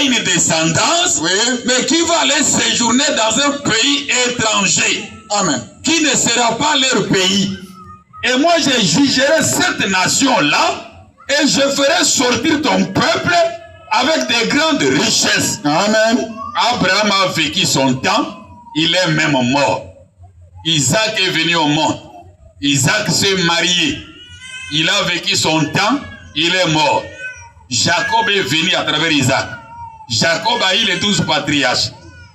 pas une descendance, mais qui va aller séjourner dans un pays étranger. Amen. Qui ne sera pas leur pays. Et moi, je jugerai cette nation-là et je ferai sortir ton peuple avec des grandes richesses. Amen. Abraham a vécu son temps, il est même mort. Isaac est venu au monde. Isaac s'est marié. Il a vécu son temps, il est mort. Jacob est venu à travers Isaac. Jacob a eu les 12 patriarches.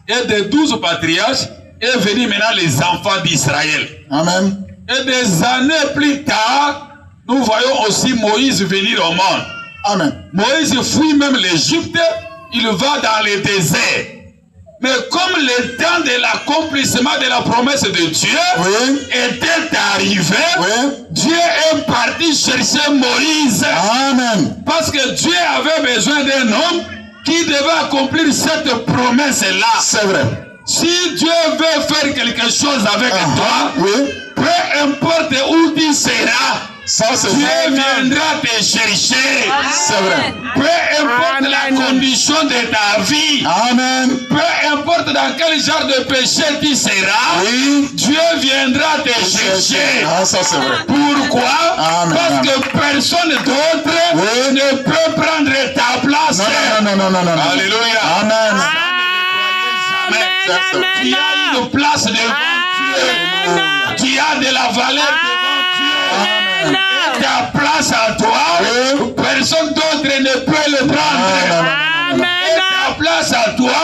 Et des 12 patriarches est venu maintenant les enfants d'Israël. Amen. Et des années plus tard, nous voyons aussi Moïse venir au monde. Amen. Moïse fuit même l'Égypte, il va dans le désert. Mais comme le temps de l'accomplissement de la promesse de Dieu était arrivé, Dieu est parti chercher Moïse. Amen. Parce que Dieu avait besoin d'un homme qui devait accomplir cette promesse-là. C'est vrai. Si Dieu veut faire quelque chose avec toi, peu importe où tu seras, Dieu viendra te chercher. C'est vrai. Peu importe la condition de ta vie, Amen. peu importe dans quel genre de péché tu seras, Dieu viendra te chercher. Ah, ça c'est vrai. Pourquoi? Amen. Parce que personne d'autre ne peut prendre ta place. Non. Alléluia. Amen. Tu as une place devant Dieu. Tu as de la valeur devant Dieu. Et ta place à toi, personne d'autre ne peut le prendre. Et ta place à toi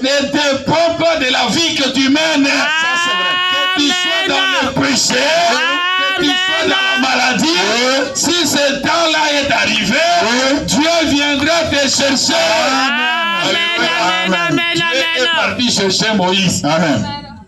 ne dépend pas de la vie que tu mènes. Que tu sois dans le péché, que tu sois dans la maladie, si ce temps-là est arrivé, Dieu viendra te chercher. Dieu est parti chercher Moïse. Amen.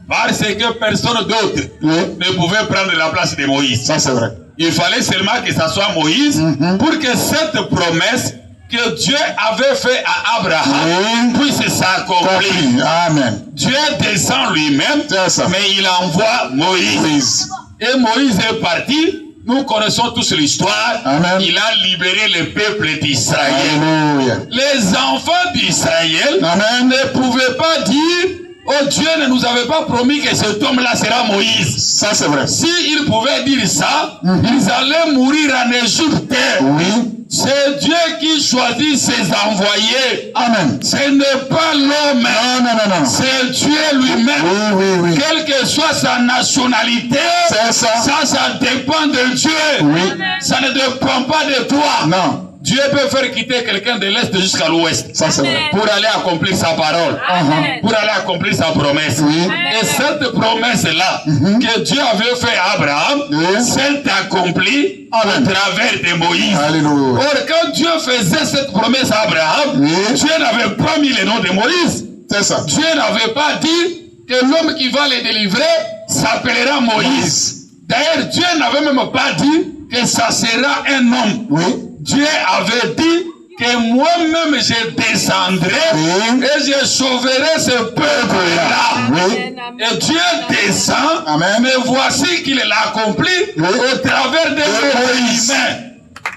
Parce que personne d'autre ne pouvait prendre la place de Moïse. Ça c'est vrai. Il fallait seulement que ça soit Moïse pour que cette promesse que Dieu avait faite à Abraham puisse s'accomplir. Amen. Dieu descend lui-même, mais il envoie Moïse. Et Moïse est parti. Nous connaissons tous l'histoire. Il a libéré le peuple d'Israël. Les enfants d'Israël ne pouvaient pas dire: oh, Dieu ne nous avait pas promis que cet homme-là sera Moïse. Ça c'est vrai. S'ils pouvaient dire ça, ils allaient mourir en Égypte. C'est Dieu qui choisit ses envoyés. Amen. Ce n'est pas l'homme. Non. C'est Dieu lui-même. Quelle que soit sa nationalité, ça dépend de Dieu. Ça ne dépend pas de toi. Non. Dieu peut faire quitter quelqu'un de l'Est jusqu'à l'Ouest. Ça c'est vrai. Pour aller accomplir sa parole. Pour aller accomplir sa promesse. Et cette promesse-là que Dieu avait fait à Abraham s'est accomplie à travers de Moïse. Alléluia. Or, quand Dieu faisait cette promesse à Abraham, Dieu n'avait pas mis le nom de Moïse. C'est ça. Dieu n'avait pas dit que l'homme qui va le délivrer s'appellera Moïse. D'ailleurs, Dieu n'avait même pas dit que ça sera un homme. Dieu avait dit que moi-même je descendrai et je sauverai ce peuple-là. Et Dieu descend, mais voici qu'il l'a accompli au travers de humains.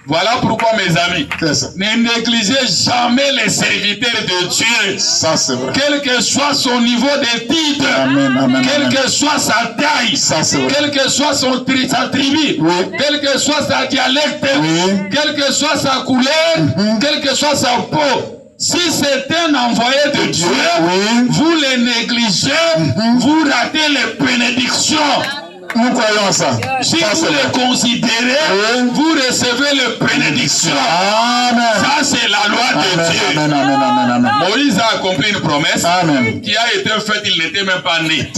Voilà pourquoi, mes amis, ne négligez jamais les serviteurs de Dieu. Ça, c'est vrai. Quel que soit son niveau de titre, quelle que soit sa taille, quelle que soit sa tribu, quelle que soit sa dialecte, quelle que soit sa couleur, quelle que soit sa peau. Si c'est un envoyé de Dieu, vous le négligez, vous ratez les bénédictions. Nous croyons ça. Si vous le considérez, vous recevez les bénédictions. Ça, c'est la loi de Dieu. Moïse a accompli une promesse qui a été faite, il n'était même pas né.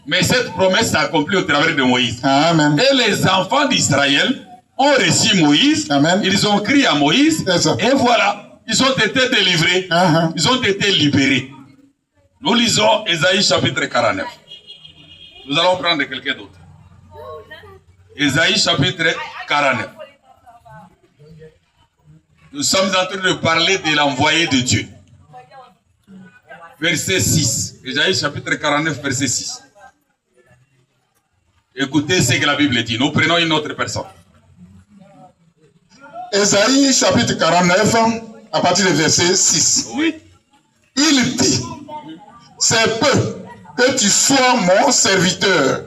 Mais cette promesse s'est accomplie au travers de Moïse. Et les enfants d'Israël ont reçu Moïse. Ils ont crié à Moïse. Et voilà, ils ont été délivrés. Ils ont été libérés. Nous lisons Ésaïe chapitre 49. Nous allons prendre quelqu'un d'autre. Ésaïe chapitre 49. Nous sommes en train de parler de l'envoyé de Dieu. Verset 6. Ésaïe chapitre 49, verset 6. Écoutez ce que la Bible dit. Nous prenons une autre personne. Ésaïe chapitre 49, à partir du verset 6. Oui. Il dit, c'est peu que tu sois mon serviteur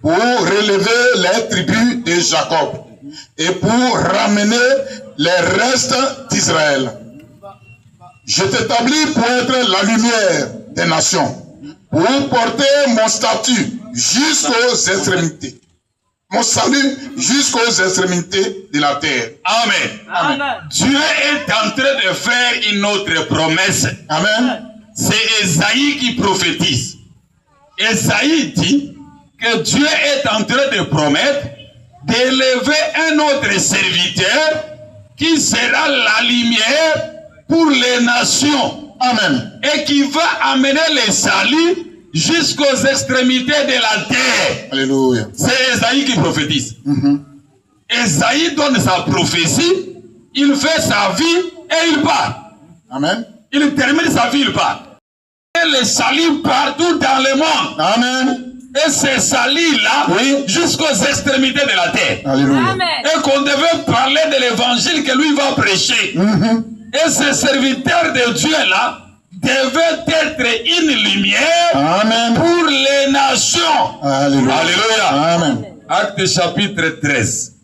pour relever les tribus de Jacob et pour ramener les restes d'Israël. Je t'établis pour être la lumière des nations, pour porter mon statut jusqu'aux extrémités. Mon salut jusqu'aux extrémités de la terre. Amen. Amen. Dieu est en train de faire une autre promesse. Amen. C'est Ésaïe qui prophétise. Ésaïe dit que Dieu est en train de promettre d'élever un autre serviteur qui sera la lumière pour les nations. Amen. Et qui va amener le salut jusqu'aux extrémités de la terre. Alléluia. C'est Ésaïe qui prophétise. Ésaïe donne sa prophétie, il fait sa vie et il part. Amen. Il termine sa vie, il part. Et le salut partout dans le monde. Amen. Et ce salut-là, oui, jusqu'aux extrémités de la terre. Alléluia. Amen. Et qu'on devait parler de l'évangile que lui va prêcher. Et ce serviteur de Dieu-là devait être une lumière, Amen, pour les nations. Alléluia. Alléluia. Amen. Acte chapitre 13.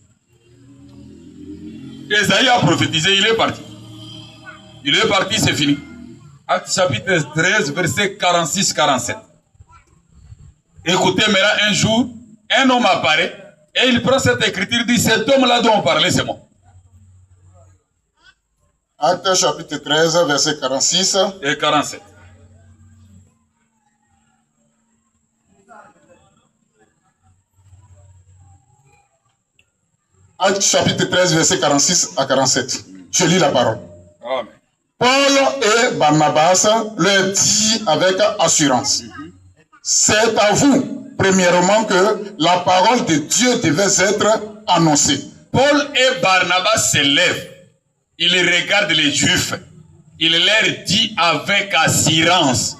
Ésaïe a prophétisé, il est parti. Il est parti, c'est fini. Acte chapitre 13, verset 46-47. Écoutez, maintenant, un jour, un homme apparaît et il prend cette écriture, il dit, cet homme-là dont on parlait, c'est moi. Acte chapitre 13, verset 46 et 47. Acte chapitre 13, verset 46 à 47. Je lis la parole. Amen. Paul et Barnabas leur dit avec assurance, c'est à vous, premièrement, que la parole de Dieu devait être annoncée. Paul et Barnabas se lèvent. Il regarde les Juifs. Il leur dit avec assurance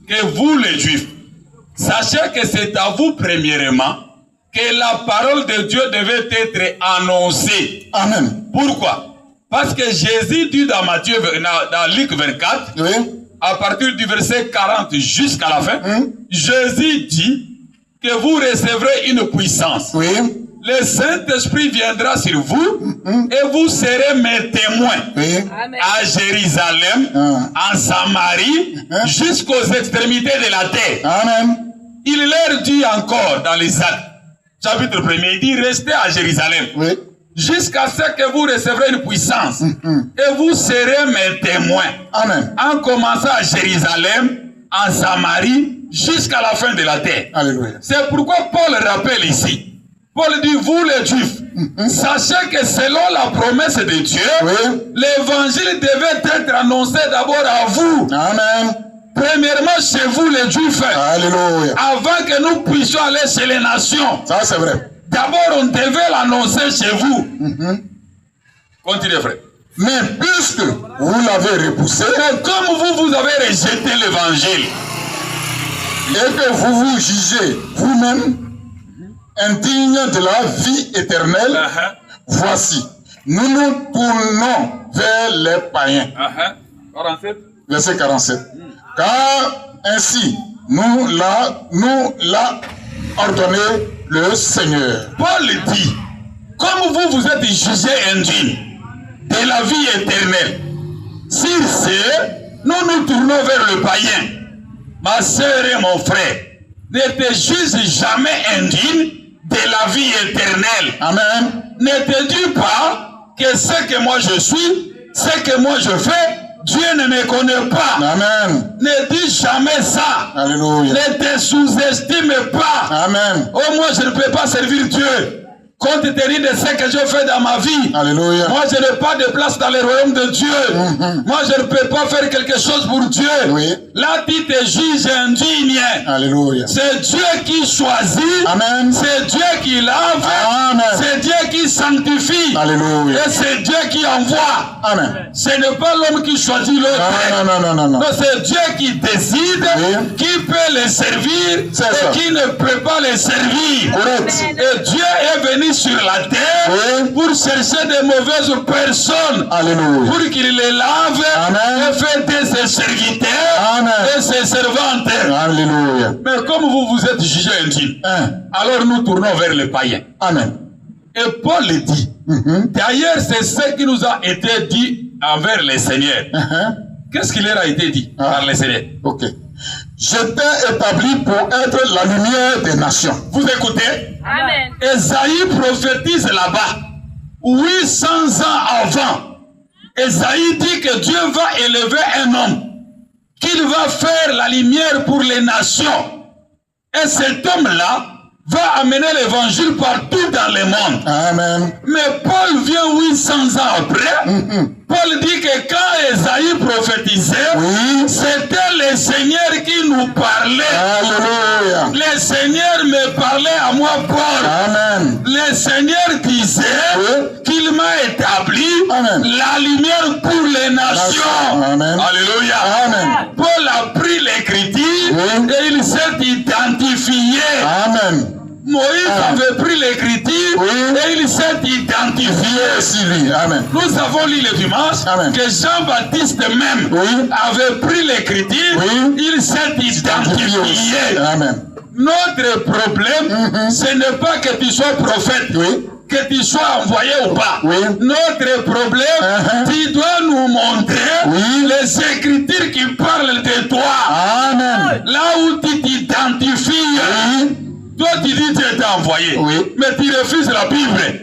que vous les Juifs, sachez que c'est à vous premièrement que la parole de Dieu devait être annoncée. Amen. Pourquoi? Parce que Jésus dit dans Matthieu, dans Luc 24, oui, à partir du verset 40 jusqu'à la fin, Jésus dit que vous recevrez une puissance. oui, Le Saint-Esprit viendra sur vous et vous serez mes témoins. oui, Amen. À Jérusalem, en Samarie, jusqu'aux extrémités de la terre. Amen. Il leur dit encore dans les Actes, chapitre 1er, il dit restez à Jérusalem, oui, jusqu'à ce que vous recevrez une puissance et vous serez mes témoins. Amen. En commençant à Jérusalem, en Samarie, jusqu'à la fin de la terre. Alléluia. C'est pourquoi Paul rappelle ici. Paul dit, vous les Juifs, sachez que selon la promesse de Dieu, oui, l'évangile devait être annoncé d'abord à vous. Amen. Premièrement chez vous les Juifs. Alléluia. Avant que nous puissions aller chez les nations. Ça c'est vrai. D'abord on devait l'annoncer chez vous. Continuez frère. Mais puisque vous l'avez repoussé Mais comme vous avez rejeté l'évangile et que vous vous jugez vous-même indigne de la vie éternelle, voici, nous nous tournons vers les païens. 47. Verset 47. Car ainsi nous l'a ordonné le Seigneur. Paul dit, comme vous êtes jugés indignes de la vie éternelle, sur ce, nous nous tournons vers le païen. Ma sœur et mon frère, ne te juge jamais indigne de la vie éternelle. Amen. Ne te dis pas que ce que moi je suis, ce que moi je fais, Dieu ne me connaît pas. Amen. Ne dis jamais ça. Alléluia. Ne te sous-estime pas. Amen. Oh, moi je ne peux pas servir Dieu. Compte tenu de ce que je fais dans ma vie. Alléluia. Moi je n'ai pas de place dans le royaume de Dieu. Moi je ne peux pas faire quelque chose pour Dieu. Oui. Là tu te juges indigne. Alléluia. C'est Dieu qui choisit. Amen. C'est Dieu qui lave. Amen. C'est Dieu qui sanctifie. Alléluia. Et c'est Dieu qui envoie. Amen. Ce n'est pas l'homme qui choisit l'autre. Non. Non, c'est Dieu qui décide qui peut les servir C'est et ça. qui ne peut pas les servir. Correct. Et Dieu est venu descendu sur la terre pour chercher de mauvaises personnes. Alléluia. Pour qu'il les lave et fait de ses serviteurs et ses servantes. Alléluia. Mais comme vous êtes jugés indignes, alors nous tournons vers les païens. Amen. Et Paul le dit. D'ailleurs, c'est ce qui nous a été dit envers les seigneurs. Qu'est-ce qui leur a été dit par les seigneurs? Ok. J'étais établi pour être la lumière des nations. Vous écoutez? Amen. Esaïe prophétise là-bas. 800 ans avant, Esaïe dit que Dieu va élever un homme, qu'il va faire la lumière pour les nations. Et cet homme-là va amener l'évangile partout dans le monde. Amen. Mais Paul vient 800 ans après. Paul dit que quand Esaïe prophétisait, c'était le Seigneur qui nous parlait. Alléluia. Le Seigneur me parlait à moi, Paul. Amen. Le Seigneur disait qu'il m'a établi la lumière pour les nations. Amen. Alléluia. Amen. Paul a pris l'écriture et il s'est identifié. Amen. Moïse avait pris l'écriture et il s'est identifié. Amen. Nous avons lu le dimanche que Jean-Baptiste même avait pris l'écriture, il s'est identifié. Amen. Notre problème, ce n'est pas que tu sois prophète, que tu sois envoyé ou pas. Notre problème, tu dois nous montrer les écritures qui parlent de toi. Amen. Là où tu t'identifies. Toi, tu dis que tu es envoyé, mais tu refuses la Bible.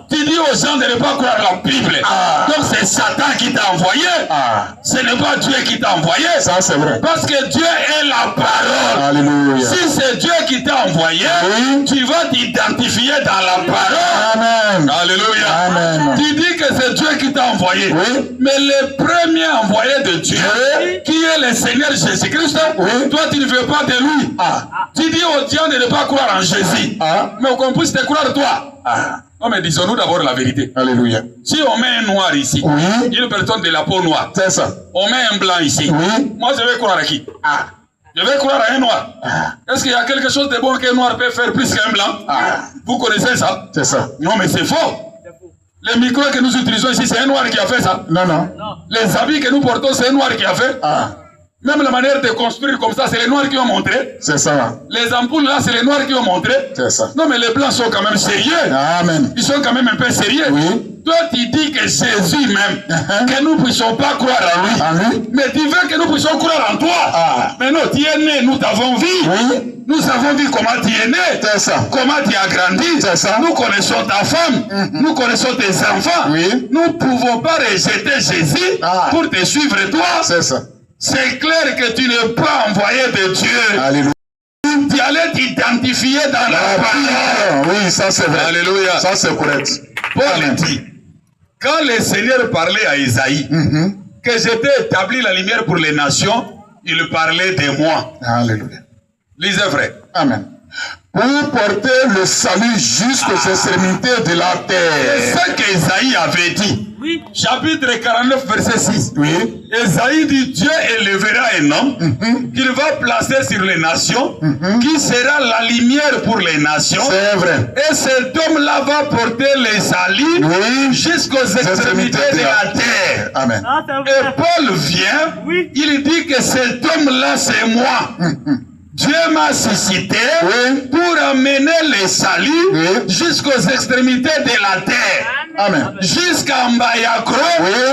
Tu dis aux gens de ne pas croire la Bible. Donc c'est Satan qui t'a envoyé. Ce n'est pas Dieu qui t'a envoyé. Ça, c'est vrai. Parce que Dieu est la parole. Alléluia. Si c'est Dieu qui t'a envoyé, tu vas t'identifier dans la parole. Amen. Alléluia. Amen. Tu dis que c'est Dieu qui t'a envoyé. Mais le premier envoyé de Dieu, qui est le Seigneur Jésus-Christ, toi tu ne veux pas de lui. Tu dis aux gens de ne pas croire en Jésus. Mais qu'on puisse te croire toi. Non, mais disons-nous d'abord la vérité. Alléluia. Si on met un noir ici, une personne de la peau noire, c'est ça. On met un blanc ici. Moi, je vais croire à qui? Je vais croire à un noir. Est-ce qu'il y a quelque chose de bon qu'un noir peut faire plus qu'un blanc? Vous connaissez ça? C'est ça. Non, mais c'est faux. Les micros que nous utilisons ici, c'est un noir qui a fait ça. Non, non. Les habits que nous portons, c'est un noir qui a fait. Même la manière de construire comme ça, c'est les noirs qui ont montré. C'est ça. Les ampoules là, c'est les noirs qui ont montré. C'est ça. Non, mais les blancs sont quand même sérieux. Amen. Ils sont quand même un peu sérieux. Toi, tu dis que Jésus même, que nous ne puissions pas croire en lui. Mais tu veux que nous puissions croire en toi. Mais non, tu es né, nous t'avons vu. Nous avons vu comment tu es né. C'est ça. Comment tu as grandi. C'est ça. Nous connaissons ta femme. Nous connaissons tes enfants. Nous ne pouvons pas rejeter Jésus pour te suivre toi. C'est ça. C'est clair que tu n'es pas envoyé de Dieu. Alléluia. Tu allais t'identifier dans la parole. Oui, ça c'est vrai. Alléluia. Ça c'est correct. Paul dit, quand le Seigneur parlait à Isaïe, que j'étais établi la lumière pour les nations, il parlait de moi. Alléluia. Lisez vrai. Amen. Pour porter le salut jusqu'aux extrémités de la terre. C'est ce qu'Isaïe avait dit. Chapitre 49, verset 6. Isaïe dit, Dieu élèvera un homme qu'il va placer sur les nations, qui sera la lumière pour les nations. C'est vrai. Et cet homme-là va porter les saluts jusqu'aux extrémités de la terre. Amen. Et Paul vient, il dit que cet homme-là, c'est moi. Dieu m'a suscité pour amener les saluts jusqu'aux extrémités de la terre. Amen. Jusqu'à Mbayakro,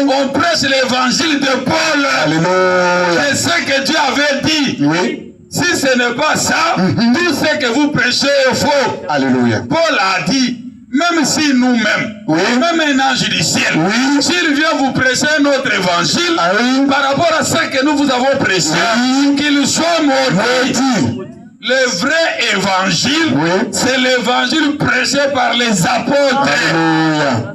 on prêche l'évangile de Paul. Alléluia. C'est ce que Dieu avait dit. Si ce n'est pas ça, tout ce que vous prêchez est faux. Alléluia. Paul a dit, même si nous-mêmes, même un ange du ciel, s'il vient vous prêcher notre évangile, par rapport à ce que nous vous avons prêché, qu'il soit maudit. Le vrai évangile, c'est l'évangile prêché par les apôtres.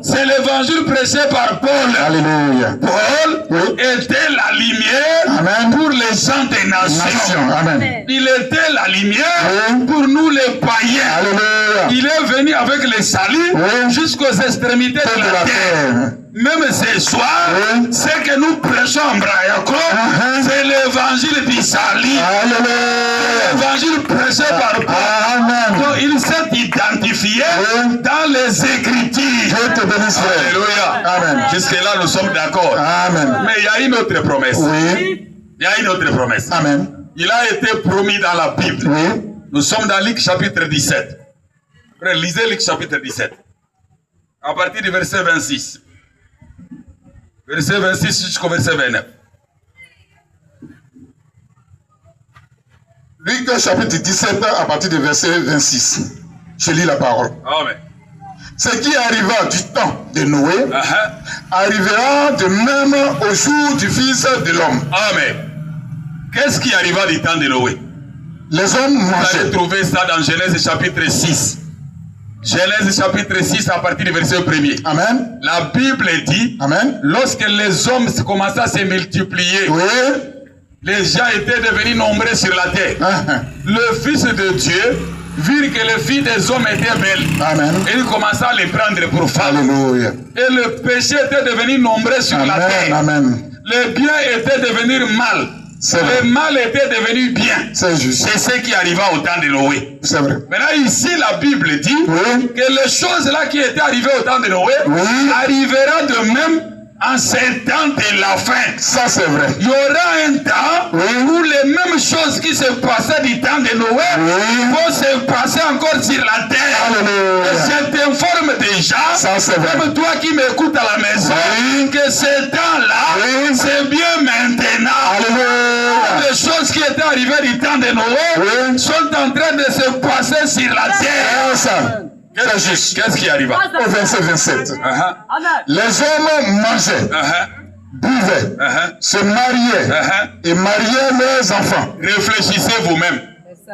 C'est l'évangile prêché par Paul. Alléluia. Paul était la lumière pour les gens des nations. Amen. Il était la lumière pour nous les païens. Alléluia. Il est venu avec les saluts jusqu'aux extrémités de la terre. même ce soir, ce que nous prêchons en Brayako, c'est l'évangile du salut. L'évangile prêché par Paul. Donc il s'est identifié dans les Écritures. Alléluia. Amen. Jusque-là, nous sommes d'accord. Amen. Mais il y a une autre promesse. Oui. Il y a une autre promesse. Amen. Il a été promis dans la Bible. Oui. Nous sommes dans Luc chapitre 17. Frère, lisez Luc chapitre 17. À partir du verset 26. Verset 26 jusqu'au verset 29. Luc chapitre 17 à partir du verset 26. Je lis la parole. Amen. Ce qui arriva du temps de Noé arrivera de même au jour du Fils de l'homme. Amen. Qu'est-ce qui arriva du temps de Noé? Les hommes Vous mangeaient. allez trouver ça dans Genèse chapitre 6. Genèse chapitre 6 à partir du verset 1er. Amen. La Bible dit, Amen. lorsque les hommes commençaient à se multiplier, Oui. les gens étaient devenus nombreux sur la terre. Le Fils de Dieu vit que les filles des hommes étaient belles. Amen. Et il commença à les prendre pour femmes. Alléluia. Et le péché était devenu nombreux sur la terre. Amen. Le bien était devenu mal. Le mal était devenu bien. C'est juste. C'est ce qui arriva au temps de Noé. C'est vrai. Maintenant ici la Bible dit que les choses là qui étaient arrivées au temps de Noé arriveront de même en ce temps de la fin. Ça c'est vrai. Il y aura un temps où les mêmes choses qui se passaient du temps de Noé vont se passer encore sur la terre. Alléluia. Et je t'informe déjà, Ça c'est vrai. même toi qui m'écoutes à la maison, que ce temps-là, c'est bien maintenant. Alléluia. Les choses qui étaient arrivées du temps de Noé sont en train de se passer sur la terre. Ça. C'est juste. Qu'est-ce qui arriva? Au verset 27. Uh-huh. Les hommes mangeaient, buvaient, se mariaient et mariaient leurs enfants. Réfléchissez vous-même.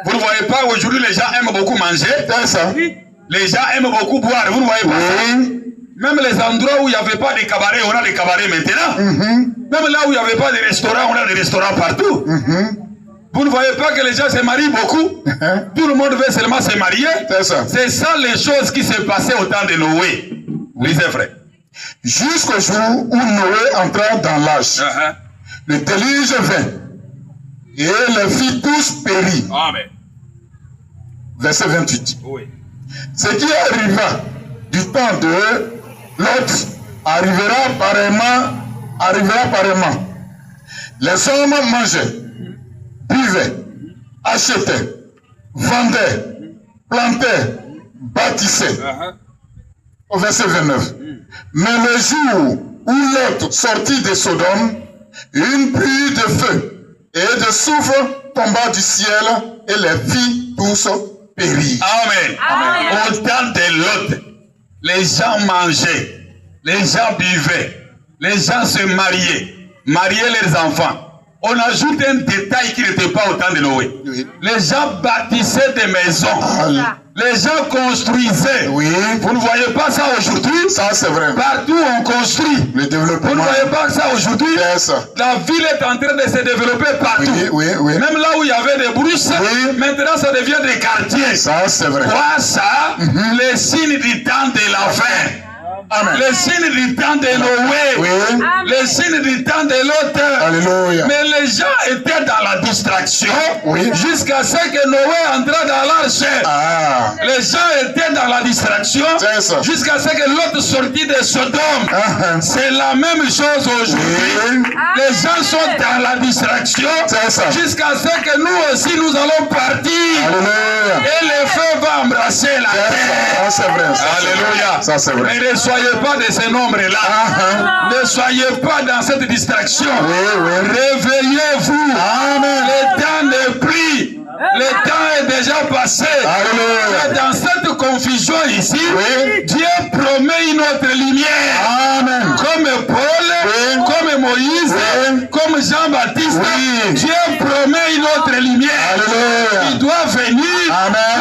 Vous ne voyez pas aujourd'hui les gens aiment beaucoup manger? C'est ça. Les gens aiment beaucoup boire. Vous ne voyez pas ça? Même les endroits où il n'y avait pas de cabaret, on a des cabarets maintenant. Même là où il n'y avait pas de restaurants, on a des restaurants partout. Vous ne voyez pas que les gens se marient beaucoup? Tout le monde veut seulement se marier. C'est ça. C'est ça les choses qui se passaient au temps de Noé. Lisez, frère. Jusqu'au jour où Noé entra dans l'âge. Le déluge vint. Et les filles tous périrent. Amen. Verset 28. Oui. Ce qui arriva du temps de Lot arrivera pareillement. Les hommes mangeaient, buvaient, achetaient, vendaient, plantaient, bâtissaient. Au verset 29. Mais le jour où Lot sortit de Sodome, une pluie de feu et de soufre tomba du ciel et les filles tous périrent. Amen. Au temps de Lot, les gens mangeaient, les gens buvaient, les gens se mariaient leurs enfants. On ajoute un détail qui n'était pas au temps de Noé. Les gens bâtissaient des maisons. Les gens construisaient. Vous ne voyez pas ça aujourd'hui? Ça c'est vrai. Partout on construit. Le développement. Vous ne voyez pas ça aujourd'hui? La ville est en train de se développer partout. Même là où il y avait des brousses, maintenant ça devient des quartiers. Ça c'est vrai. Quoi ça? Les signes du temps de la fin. Amen. Les signes du temps de Noé. Les signes du temps de l'autre. Alléluia. Mais les gens étaient dans la distraction jusqu'à ce que Noé entra dans l'arche. Les gens étaient dans la distraction jusqu'à ce que l'autre sortit de Sodome. C'est la même chose aujourd'hui. Les gens sont dans la distraction jusqu'à ce que nous aussi nous allons partir. Alléluia. Et le feu va embrasser la terre. Ça c'est vrai. Alléluia. Ça c'est vrai. Mais ne soyez pas de ce nombre-là. Ne soyez pas dans cette distraction. Réveillez-vous. Le temps n'est plus. Le temps est déjà passé. Et dans cette confusion ici, Dieu promet une autre lumière. Comme Paul, comme Moïse, comme Jean-Baptiste, Dieu promet une autre lumière. Il doit venir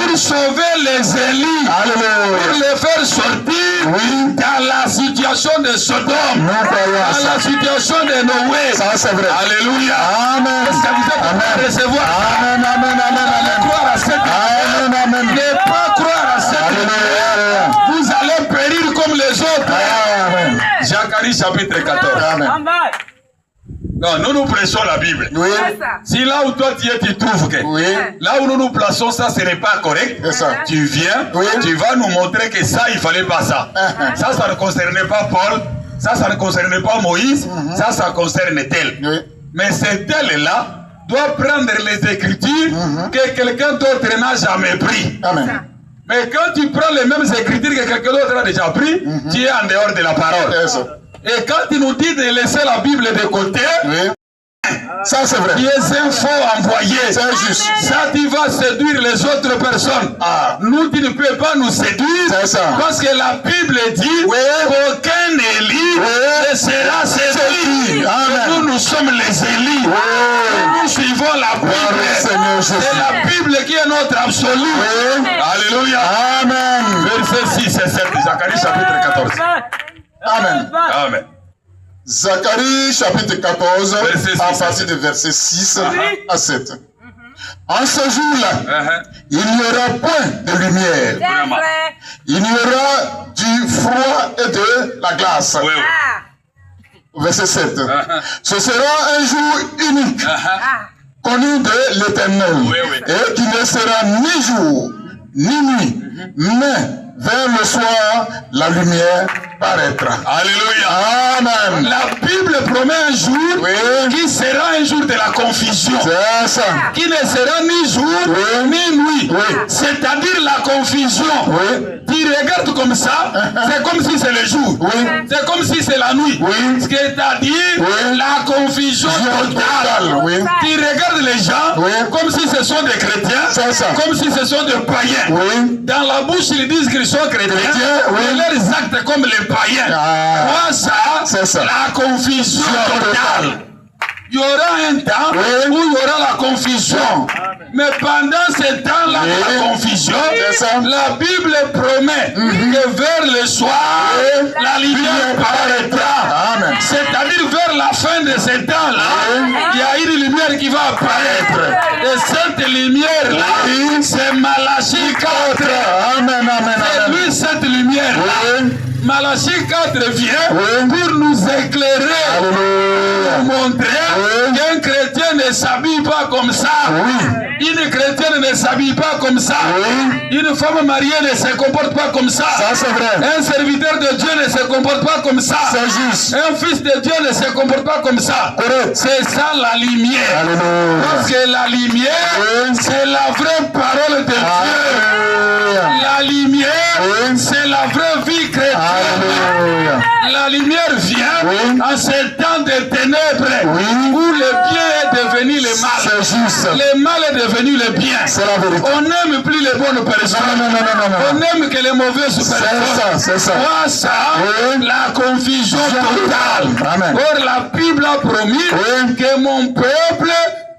pour sauver les élus, pour les faire sortir dans la situation de Sodome, dans la situation de Noé. Ça c'est vrai. Alléluia. Amen. Est-ce que vous êtes en train de recevoir? Amen. Allez croire à cette Amen. Ne pas croire à cette Alléluia. vous allez périr comme les autres. Amen. Zacharie chapitre 14. Amen. Non, nous prêchons la Bible. Oui. Si là où toi tu es, tu trouves que Oui. là où nous nous plaçons, ça ce n'est pas correct. C'est ça. Tu viens, Oui. tu vas nous montrer que ça, il fallait pas ça. Ça ne concernait pas Paul, ça ne concernait pas Moïse, ça concerne tel. Oui. Mais cet tel-là doit prendre les Écritures que quelqu'un d'autre n'a jamais pris. Amen. Mais quand tu prends les mêmes Écritures que quelqu'un d'autre a déjà pris, tu es en dehors de la parole. C'est ça. Et quand il nous dit de laisser la Bible de côté, Oui. Ça, c'est vrai. tu es un faux envoyé. C'est juste. Ça, tu vas séduire les autres personnes. Ah. Nous, tu ne peux pas nous séduire. C'est ça. Parce que la Bible dit Oui. qu'aucun élu Oui. ne sera séduit. Amen. Nous sommes les élus. Oui. Nous suivons la Bible. Seigneur Jésus. C'est la Bible qui est notre absolu. Oui. Alléluia. Amen. Verset 6 et 7, Zacharie chapitre 14. Amen. Amen. Zacharie chapitre 14, Verset 6. à partir de verset 6 à 7. En ce jour-là, il n'y aura point de lumière. Vraiment. Il y aura du froid et de la glace. Oui, oui. Verset 7. Ce sera un jour unique, connu de l'Éternel, Oui, oui. et qui ne sera ni jour, ni nuit, mais vers le soir, la lumière paraîtra. Alléluia. Amen. La Bible promet un jour Oui. qui sera un jour de la confusion. C'est ça. Qui ne sera ni jour Oui. ni nuit. Oui. C'est-à-dire la confusion. Oui. Tu regardes comme ça, c'est comme si c'est le jour. Oui. C'est comme si c'est la nuit. Oui. C'est-à-dire Oui. la confusion totale. Oui. Tu regardes les gens Oui. comme si ce sont des chrétiens, C'est ça. comme si ce sont des païens. Oui. Dans la bouche, ils disent qu'ils sont chrétiens, Chrétiens, oui. mais leurs actes comme les païens. Ah. Moi, ça, C'est ça. la confusion totale. Il y aura un temps Oui. où il y aura la confusion. Mais pendant ce temps-là de la Oui. confusion, C'est ça. la Bible promet que vers le soir, Oui. la lumière paraîtra. Amen. C'est-à-dire vers la fin de ce temps-là, Oui. il y a une lumière qui va apparaître. Et cette lumière-là, Oui. c'est Malachie 4. Amen, amen, C'est amen. lui cette lumière-là. Oui. Malachie 4 vient Oui. pour nous éclairer, Alléluia. pour montrer Oui. qu'un chrétien ne s'habille pas comme ça. Oui. Une chrétienne ne s'habille pas comme ça. Oui. Une femme mariée ne se comporte pas comme ça. Ça, c'est vrai. Un serviteur de Dieu ne se comporte pas comme ça. C'est juste. Un fils de Dieu ne se comporte pas comme ça. Correct. C'est ça la lumière. Alléluia. Parce que la lumière, Oui. c'est la vraie parole de Dieu. Alléluia. La lumière, Oui. c'est la vraie vie chrétienne. Alléluia. La lumière vient Oui. en ce temps de ténèbres Oui. où le bien est devenu le mal. C'est juste. Le mal est devenu le bien. C'est la vérité. On n'aime plus les bonnes personnes. Non, non, non, non, non, On non. n'aime que les mauvaises personnes. ça, c'est ça. Moi, ça, Oui. la confusion totale. Amen. Or, la Bible a promis Oui. que mon peuple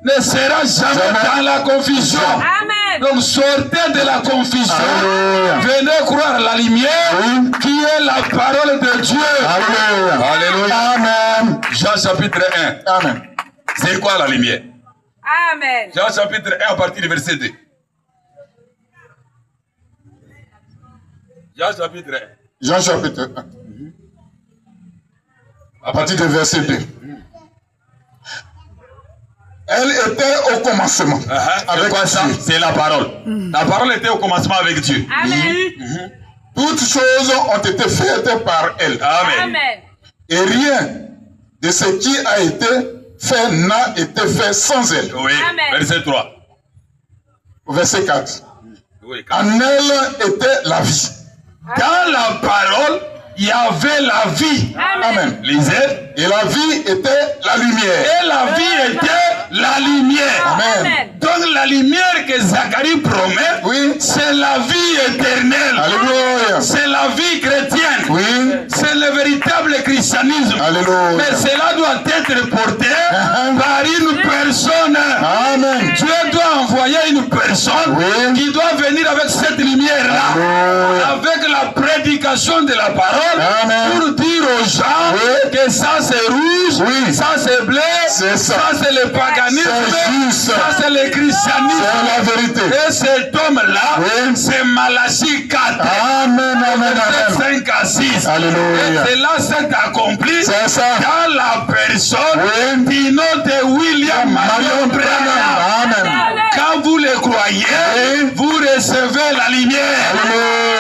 ne sera jamais dans la confusion. Amen. Donc sortez de la confusion. Alléluia. Venez croire à la lumière Oui. qui est la parole de Dieu. Alléluia. Alléluia. Amen. Jean chapitre 1. Amen. C'est quoi la lumière? Amen. Jean chapitre 1 à partir du verset 2. Jean chapitre 1. Jean chapitre 1. À partir du verset 2. Elle était au commencement. C'est Avec quoi ça? Dieu. C'est la parole. La parole était au commencement avec Dieu. Amen. Toutes choses ont été faites par elle. Amen. Amen. Et rien de ce qui a été fait n'a été fait sans elle. Oui. Amen. Verset 3. Verset 4. Oui. En elle était la vie. Dans la parole, il y avait la vie. Amen. Lisez. Et la vie était la lumière. Et la vie était la lumière. Amen. Donc la lumière que Zacharie promet, Oui. c'est la vie éternelle. Alléluia. C'est la vie chrétienne. Oui. C'est le véritable christianisme. Alléluia. Mais cela doit être porté par une personne. Amen. Dieu doit envoyer une personne personnes qui doivent venir avec cette lumière-là, avec la prédication de la parole, pour dire aux gens que ça c'est rouge, ça c'est bleu, ça c'est le paganisme, ça c'est le christianisme. C'est la vérité. Et cet homme-là, c'est Malachie 4, verset 5 à 6. Alléluia. Et cela s'est accompli dans la personne du nom de William Marion Branham. Quand vous le croyez, vous recevez la lumière.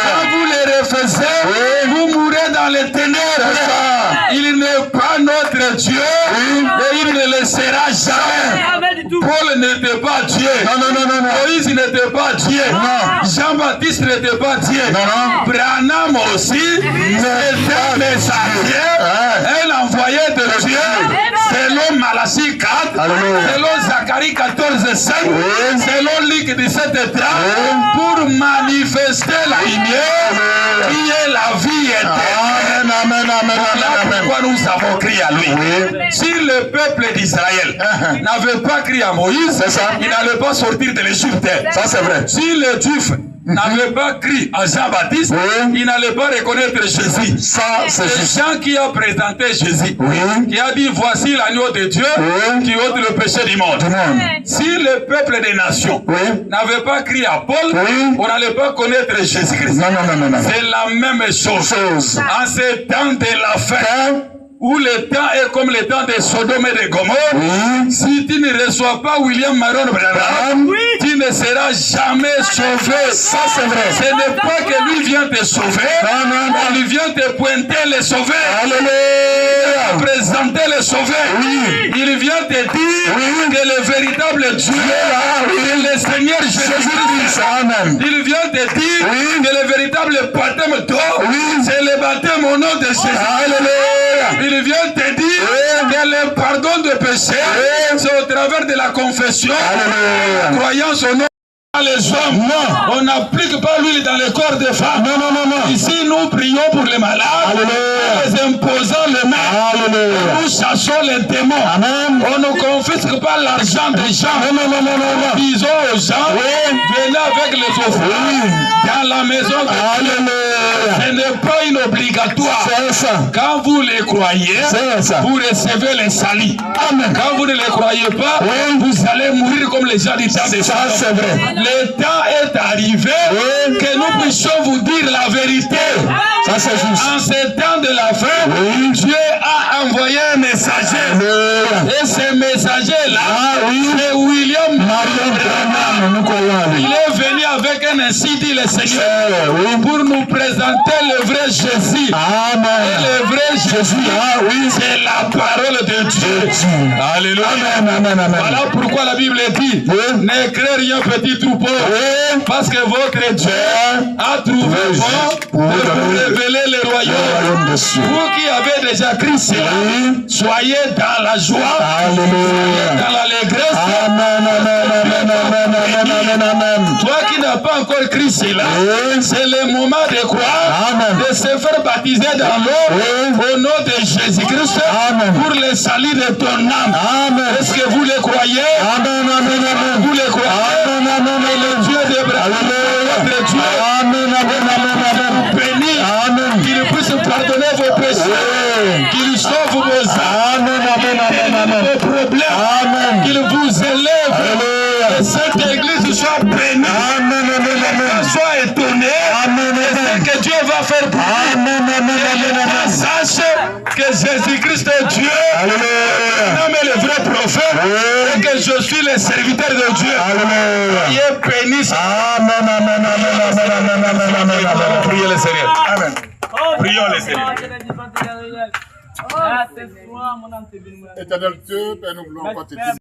Quand vous le refaisez, vous mourrez dans les ténèbres. Il n'est pas notre Dieu et il ne le sera jamais. Paul n'était pas Dieu. Moïse n'était pas Dieu. Jean-Baptiste n'était pas Dieu. Branham aussi était un messager, un envoyé de Dieu, selon Malachie 4, selon Zacharie 14, 5, selon Luc 17, 30, pour manifester la lumière qui est la vie éternelle. Voilà pourquoi nous avons crié à lui. Si le peuple d'Israël n'avait pas crié à Moïse, il n'allait pas sortir de l'Égypte. Ça c'est vrai. Si les Juifs n'avaient pas crié à Jean-Baptiste, il n'allait pas reconnaître Jésus. Ça c'est Jean qui a présenté Jésus, qui a dit voici l'agneau de Dieu qui ôte le péché du monde. Si le peuple des nations n'avait pas crié à Paul, on n'allait pas connaître Jésus-Christ. C'est la même chose. En ce temps de la fin, où le temps est comme le temps de Sodome et de Gomorrhe, si tu ne reçois pas William Marion Branham, tu ne seras jamais sauvé. Ça c'est vrai. Ce n'est pas que lui vient te sauver, il vient te pointer le sauveur. Alléluia. Il vient te présenter le sauveur. Il vient te dire que le véritable Dieu, c'est le Seigneur Jésus-Christ. Il vient te dire que le véritable baptême d'eau, c'est le baptême au nom de Jésus. Il vient te dire que le pardon de péché, c'est au travers de la confession, la croyance au nom les hommes. On n'applique pas l'huile dans le corps des femmes. Ici, nous prions pour les malades, les imposant les mains. Nous chassons les démons. On ne confisque pas l'argent des gens. Disons aux gens, venez avec les offrandes dans la maison de Dieu. Ce n'est pas une obligatoire. Quand vous les croyez, vous recevez les salis. Quand vous ne les croyez pas, vous allez mourir comme les gens du temps de ça. C'est vrai. Le temps est arrivé que nous puissions vous dire la vérité. Ça, c'est juste. En ce temps de la fin, Dieu a envoyé un messager. Et ce messager-là, c'est William Marion Branham. Il est venu avec un ainsi dit le Seigneur pour nous présenter le vrai Jésus. Et le vrai Jésus, c'est la parole de Dieu. Alléluia. Voilà pourquoi la Bible dit, ne crée rien petit troupeau, parce que votre Dieu a trouvé bon de vous révéler le royaume. Vous qui avez déjà Christ là, soyez dans la joie, soyez dans l'allégresse. Toi qui n'as pas encore Christ là, c'est le moment de croire, de se faire baptiser dans l'eau au nom de Jésus-Christ pour le salut de ton âme. Est-ce que vous le croyez? Vous le croyez? Et le Dieu d'Abraham, votre Dieu, béni, qu'il puisse pardonner vos péchés, qu'il sauve vos âmes, vos problèmes, qu'il vous élève, que cette église soit bénie, soit étonnée, et que Dieu va faire pour vous. Sache que Jésus-Christ est Dieu, non mais le vrai prophète, et que je suis le serviteur de Dieu. Soyez bénis. Priez le Seigneur. Amen. Prions le Seigneur. Éternel Dieu, Père, nous voulons encore te dire.